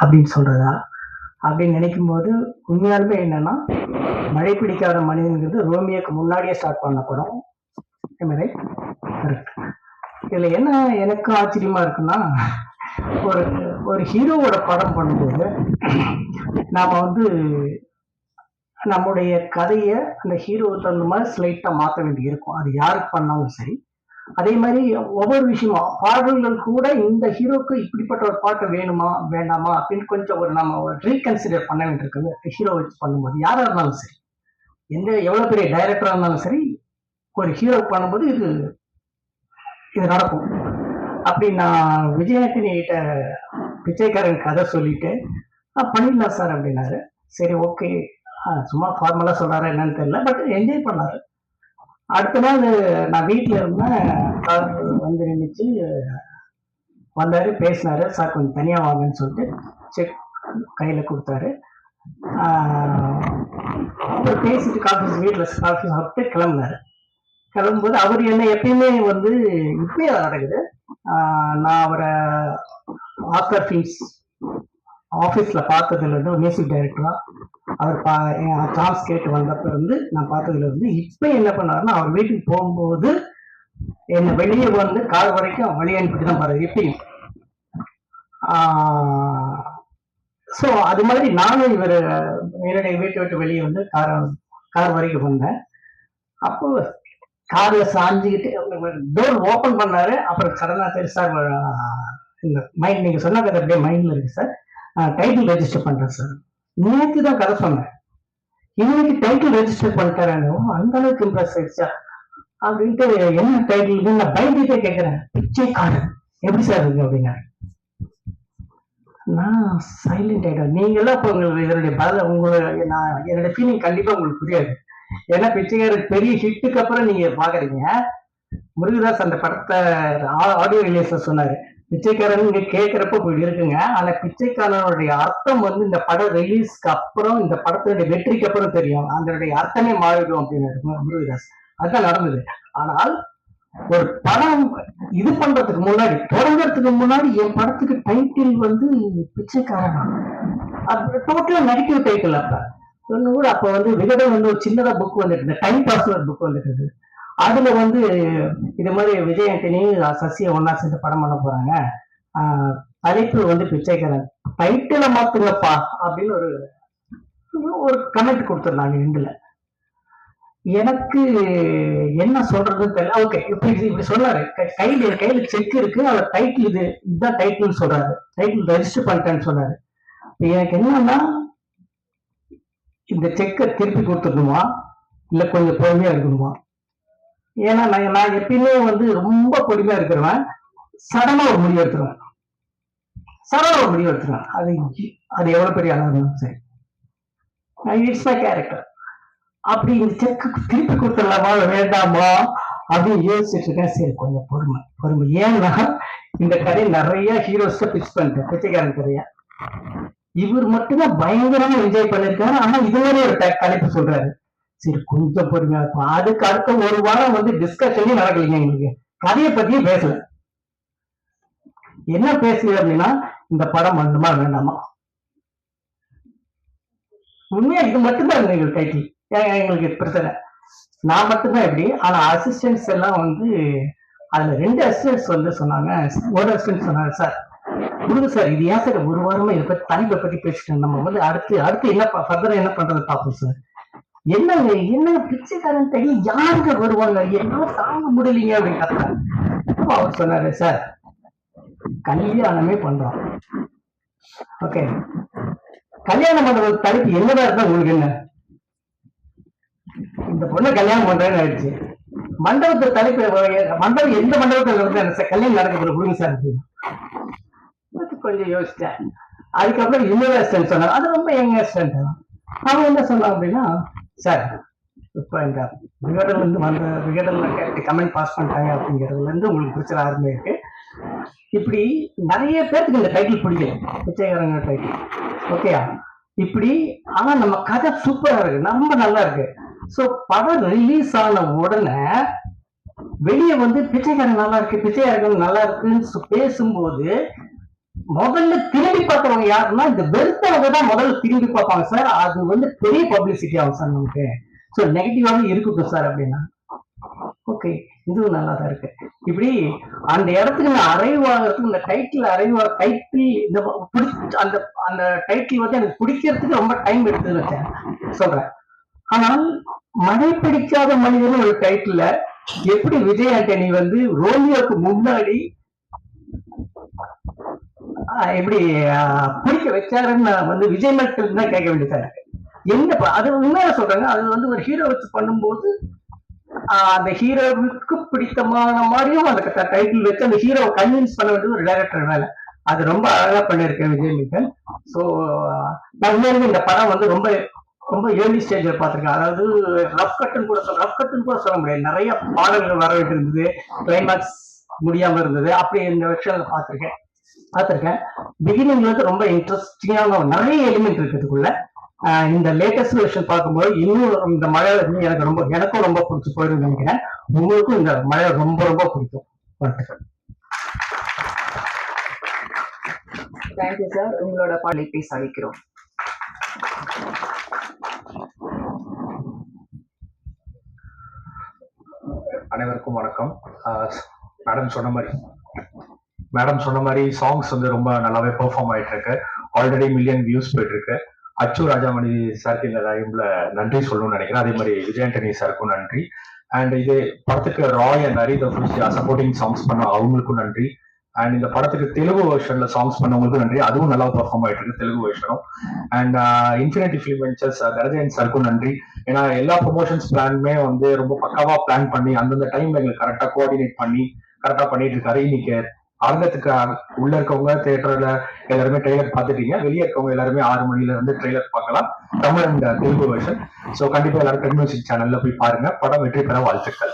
அப்படின்னு சொல்றதா அப்படின்னு நினைக்கும் போது உண்மையாலுமே என்னன்னா, மழை பிடிக்காத மனிதன்கிறது ரோமியோக்கு முன்னாடியே ஸ்டார்ட் பண்ண படம். கரெக்ட். இதுல என்ன எனக்கு ஆச்சரியமா இருக்குன்னா, ஒரு ஒரு ஹீரோவோட படம் பண்ணும்போது நாம வந்து நம்முடைய கதைய அந்த ஹீரோவுக்கு தகுந்த மாதிரி ஸ்லைட்டா மாத்த வேண்டி இருக்கும். அது யாருக்கு பண்ணாலும் சரி. அதே மாதிரி ஒவ்வொரு விஷயமும் பாடல்கள் கூட இந்த ஹீரோக்கு இப்படிப்பட்ட ஒரு பாட்டு வேணுமா வேண்டாமா அப்படின்னு கொஞ்சம் ஒரு நம்ம ரீகன்சிடர் பண்ண வேண்டியிருக்கு ஹீரோ வச்சு பண்ணும்போது. யாரா இருந்தாலும் சரி, எவ்வளவு பெரிய டைரக்டரா இருந்தாலும் சரி, ஒரு ஹீரோ பண்ணும்போது இது இது நடக்கும். அப்படி நான் விஜயாண்டனி கிட்ட பிச்சைக்காரன் கதை சொல்லிட்டு பண்ணிடலாம் சார் அப்படின்னாரு. சரி, ஓகே, சும்மா ஃபார்மலா சொல்றாரு என்னன்னு தெரியல, பட் என்ஜாய் பண்ணாரு. அடுத்த நாள் நான் வீட்டுல இருந்தேன், வந்து நின்றுச்சு, வந்தாரு, பேசினாரு. சார் கொஞ்சம் தனியா வாங்கன்னு சொல்லிட்டு செக் கையில கொடுத்தாரு. அவர் பேசிட்டு வீட்டுல காஃபி சாப்பிட்டு கிளம்புனாரு. கிளம்பும்போது அவர் என்ன எப்பயுமே வந்து இப்பயே நடக்குது. நான் அவரை ஆஸ்கர் ஃபிலிம்ஸ் ஆஃபீஸ்ல பார்த்ததுல இருந்து மியூசிக் டைரக்டரா அவர் சான்ஸ் கேட்டு வந்தப்ப இருந்து நான் பார்த்ததுல இருந்து இப்ப என்ன பண்ணாருன்னா, அவர் வீட்டுக்கு போகும்போது என்ன வெளியே வந்து கார் வரைக்கும் வெளியே அனுப்பிட்டு தான் பாரு இப்பயும். ஸோ அது மாதிரி நானும் என்னுடைய வீட்டை விட்டு வெளியே வந்து கார் வரைக்கும் வந்தேன். அப்போ கார்ல சாஞ்சுக்கிட்டு டோர் ஓபன் பண்ணாரு. அப்புறம் சடனா சரி சார், இந்த மைண்ட் நீங்க சொன்ன கதை அப்படியே மைண்ட்ல இருக்கு சார், டைட்டில் ரெஜிஸ்டர் பண்றேன் சார். நேற்று தான் கதை சொன்னேன், இன்னைக்கு டைட்டில் ரெஜிஸ்டர் பண்ணிட்டாரு. அந்த அளவுக்கு இம்ப்ரெஸ் ஆயிடுச்சா அப்படின்ட்டு என்ன டைட்டில் நான் பயந்துட்டே கேட்கிறேன். பிச்சைக்காரன் எப்படி சார் இருக்கு அப்படின்னா நான் சைலண்ட் ஆயிட்டேன். நீங்க எல்லாம் இப்போ உங்களுக்கு இதனுடைய பதில என்னோட ஃபீலிங் கண்டிப்பா உங்களுக்கு புரியாது. ஏன்னா பிச்சைக்காரன் பெரிய ஹிட்டுக்கு அப்புறம் நீங்க பாக்குறீங்க. முருகதாஸ் அந்த படத்தை ஆடியோ ரிலீஸ் சொன்னாரு, பிச்சைக்காரன் நீங்க கேட்கிறப்ப இப்படி இருக்குங்க, ஆனா பிச்சைக்காரனுடைய அர்த்தம் வந்து இந்த படம் ரிலீஸ்க்கு அப்புறம், இந்த படத்தினுடைய வெற்றிக்கு அப்புறம் தெரியும், அதனுடைய அர்த்தமே மாறிடும் அப்படின்னு முருகதாஸ். அதுதான் நடந்தது. ஆனால் ஒரு படம் இது பண்றதுக்கு முன்னாடி, தொடங்குறதுக்கு முன்னாடி என் படத்துக்கு டைட்டில் வந்து பிச்சைக்காரன், அது டோட்டலா நெகட்டிவ் டைட்டில். அப்ப கூட அப்ப வந்து விகடன் வந்து ஒரு சின்னதா புக் வந்துட்டு, டைம் பாஸ் புக் வந்துட்டு, அதுல வந்து இது மாதிரி விஜய் ஆண்டனி சசியை ஒன்னா சேர்ந்து படம் பண்ண போறாங்க, தலைப்பு வந்து பிச்சைக்காரன், டைட்டில மாத்துங்கப்பா அப்படின்னு ஒரு கமெண்ட் கொடுத்துருந்தாங்க எண்டுல. எனக்கு என்ன சொல்றதுன்னு தெரியல. ஓகே, இப்படி சொன்னாரு, கையில செக் இருக்கு, அவர் டைட்டில் இதுதான் டைட்டில் சொல்றாரு, டைட்டில் ரெஜிஸ்டர் பண்ணிட்டேன்னு சொன்னாரு. எனக்கு என்னன்னா, இந்த செக்கை திருப்பி கொடுத்துடணுமா இல்ல கொஞ்சம் பொறுமையா இருக்கணுமா? ஏன்னா நான் எப்பயுமே வந்து ரொம்ப பொறுமையா இருக்கிறவன். சடனா ஒரு முடிவு எடுத்துருவேன், அது எவ்வளவு பெரிய அளவு சரி, இட்ஸ் மை கேரக்டர். அப்படி இந்த செக்கு திருப்பி கொடுத்துடலாமா வேண்டாமா அப்படின்னு யோசிச்சுட்டு இருக்கேன். சரி, கொஞ்சம் பொறுமை. ஏன்னா இந்த கதையை நிறைய ஹீரோஸ் பிச் பண்ணிட்டேன், பிச்சைக்காரன் கதையா. இவர் மட்டும்தான் பயங்கரமா என்ஜாய் பண்ணிருக்காரு, ஆனா இது மாதிரி ஒரு தலைப்பு சொல்றாரு. சரி, கொஞ்சம் பொறுமையா இருக்கும். அதுக்கு அடுத்த ஒரு வாரம் வந்து டிஸ்கஷனே நடக்கலைங்க எங்களுக்கு, கதையை பத்தியும் பேசல. என்ன பேசல அப்படின்னா, இந்த படம் பண்ணணுமா வேண்டாமா. உண்மையா இது மட்டும்தான் எங்களுக்கு டைட்டில், எங்களுக்கு பிரச்சனை. நான் மட்டும்தான் எப்படி, ஆனா அசிஸ்டன்ஸ் எல்லாம் வந்து அதுல 2 அசிஸ்டன்ஸ் வந்து சொன்னாங்க. ஒரு அசிஸ்டன்ட் சொன்னாங்க, சார் குருது சார், இது ஏன் சார் ஒரு வாரமா இதை பத்தி தலைப்பை பத்தி பேசிட்டோம், நம்ம வந்து அடுத்து என்ன ஃபர்தரா என்ன பண்றது பார்ப்போம் சார். என்ன பிச்சைக்காரன் டைட்டில் யாருங்க வருவாங்க, என்னால தாங்க முடியலீங்க அப்படின்னு கத்துறாங்க. அவர் சொன்னாரு, சார் கல்யாணமே பண்றோம், ஓகே, கல்யாணம் பண்ற தலைப்பு என்னதான் இருந்தா உங்களுக்கு என்ன, இந்த பொண்ணை கல்யாணம் பண்றேன்னு ஆயிடுச்சு, மண்டபத்தை தலைப்பு மண்டபம் எந்த மண்டபத்தில் கல்யாணம் நடக்கிறது கொடுங்க சார் அப்படின்னு கொஞ்சம் யோசிச்சேன். அதுக்கப்புறம் இன்னொரு அசிஸ்டன்ட் சொன்னாங்க, அது ரொம்ப யங் அசிஸ்டன்ட். அவங்க என்ன சொன்னாங்க அப்படின்னா, சார் இப்ப இந்த விகடன்ல இருந்து வந்த விகடன்ல கமெண்ட் பாஸ் பண்ணிட்டாங்க அப்படிங்கிறதுல இருந்து உங்களுக்கு பிரச்சனை ஆரம்பி இருக்கு. இப்படி நிறைய பேருக்கு இந்த டைட்டில் பிடிக்கல, பிச்சைக்காரங்க டைட்டில், ஓகேயா. இப்படி ஆனா நம்ம கதை சூப்பரா இருக்கு, ரொம்ப நல்லா இருக்கு. சோ படம் ரிலீஸ் ஆன உடனே வெளியே வந்து பிச்சைக்காரன் நல்லா இருக்கு, பிச்சைக்காரன் நல்லா இருக்குன்னு பேசும்போது முதல்ல திரும்பி பார்க்கறவங்க யாருன்னா இந்த வெறுத்தவங்க தான் முதல்ல திரும்பி பார்ப்பாங்க சார். அது வந்து பெரிய பப்ளிசிட்டி ஆகும் சார் நமக்கு. ஸோ நெகட்டிவாவே இருக்கட்டும் சார் அப்படின்னா ஓகே, இதுவும் நல்லா தான் இருக்கு. இப்படி அந்த இடத்துக்கு நான் அரைவ் ஆகிறதுக்கு இந்த டைட்டில் இந்த அந்த அந்த டைட்டில் வந்து எனக்கு பிடிக்கிறதுக்கு ரொம்ப டைம் எடுத்துன்னு வச்சேன் சொல்றேன். ஆனால் மழை பிடிக்காத மனிதன் ஒரு டைட்டில் எப்படி விஜய் ஆண்டனி வந்து ரோமியோக்கு முன்னாடி எப்படி பிடிக்க வச்சாருன்னு நான் வந்து விஜய் மட்டும் தான் கேட்க வேண்டியதா இருக்கு. என்ன அது உண்மையா சொல்றாங்க. அது வந்து ஒரு ஹீரோ வச்சு பண்ணும்போது அந்த ஹீரோவுக்கு பிடித்தமான மாதிரியும் அந்த டைட்டில் வச்சு அந்த ஹீரோவை கன்வின்ஸ் பண்ண வேண்டியது ஒரு டைரக்டர் வேலை. அது ரொம்ப அழகா பண்ணிருக்கேன் விஜய் மிக்கன். ஸோ நான் உண்மையிலுமே இந்த படம் வந்து ரொம்ப ரொம்ப ஏர்லி ஸ்டேஜில் பார்த்துருக்கேன். அதாவது ரஃப் கட்டுன்னு கூட சொல்ல முடியாது. நிறைய பாடல்கள் வர வேண்டி இருந்தது, கிளைமேக்ஸ் முடியாம இருந்தது. அப்படி இந்த விஷயம் பார்த்துருக்கேன். பிகினிங்ல இருந்து ரொம்ப இன்ட்ரெஸ்டிங்கான நிறைய எலிமெண்ட் இருக்கிறதுக்குள்ள இந்த லேட்டஸ்ட் வெர்ஷன் பார்க்கும்போது இன்னும் இந்த மழை எனக்கும் ரொம்ப பிடிச்சி போயிடும் நினைக்கிறேன். உங்களுக்கும் இந்த மழை ரொம்ப ரொம்ப பிடிக்கும். Thank you sir. உங்களோட பாடலை பேச அழைக்கிறோம். அனைவருக்கும் வணக்கம். மேடம் சொன்ன மாதிரி சாங்ஸ் வந்து ரொம்ப நல்லாவே பெர்ஃபார்ம் ஆயிட்டு இருக்கு. ஆல்ரெடி மில்லியன் வியூஸ் போயிட்டு இருக்கு. அச்சு ராஜாமணி சாருக்கு இந்த டைம்ல நன்றி சொல்லணும்னு நினைக்கிறேன். அதே மாதிரி விஜய் ஆண்டனி சாருக்கும் நன்றி. அண்ட் இது படத்துக்கு Roy and Hari supporting songs பண்ண அவங்களுக்கும் நன்றி. அண்ட் இந்த படத்துக்கு தெலுங்கு வெர்ஷன்ல சாங்ஸ் பண்ணவங்களுக்கும் நன்றி. அதுவும் நல்லா பெர்ஃபார்ம் ஆயிட்டு இருக்கு தெலுங்கு வெர்ஷனும். And Infinity Film Ventures Dhananjayan சாருக்கும் நன்றி. ஏன்னா எல்லா ப்ரொமோஷன்ஸ் பிளானுமே வந்து ரொம்ப பக்காவா பிளான் பண்ணி அந்தந்த டைம்ல எங்களுக்கு கரெக்டா கோஆர்டினேட் பண்ணி கரெக்டா பண்ணிட்டு இருக்காரு. இன்னைக்கு அரங்கத்துக்கு உள்ள இருக்கவங்க தியேட்டர்ல எல்லாருமே ட்ரெய்லர் பார்த்துட்டீங்க. வெளியே இருக்கவங்க எல்லாருமே 6 மணில இருந்து ட்ரெய்லர் பார்க்கலாம், Tamil and Telugu version. So கண்டிப்பா எல்லாரும் டென் மியூசிக் சேனல்ல போய் பாருங்க. படம் வெற்றி பெற வாழ்த்துக்கள்.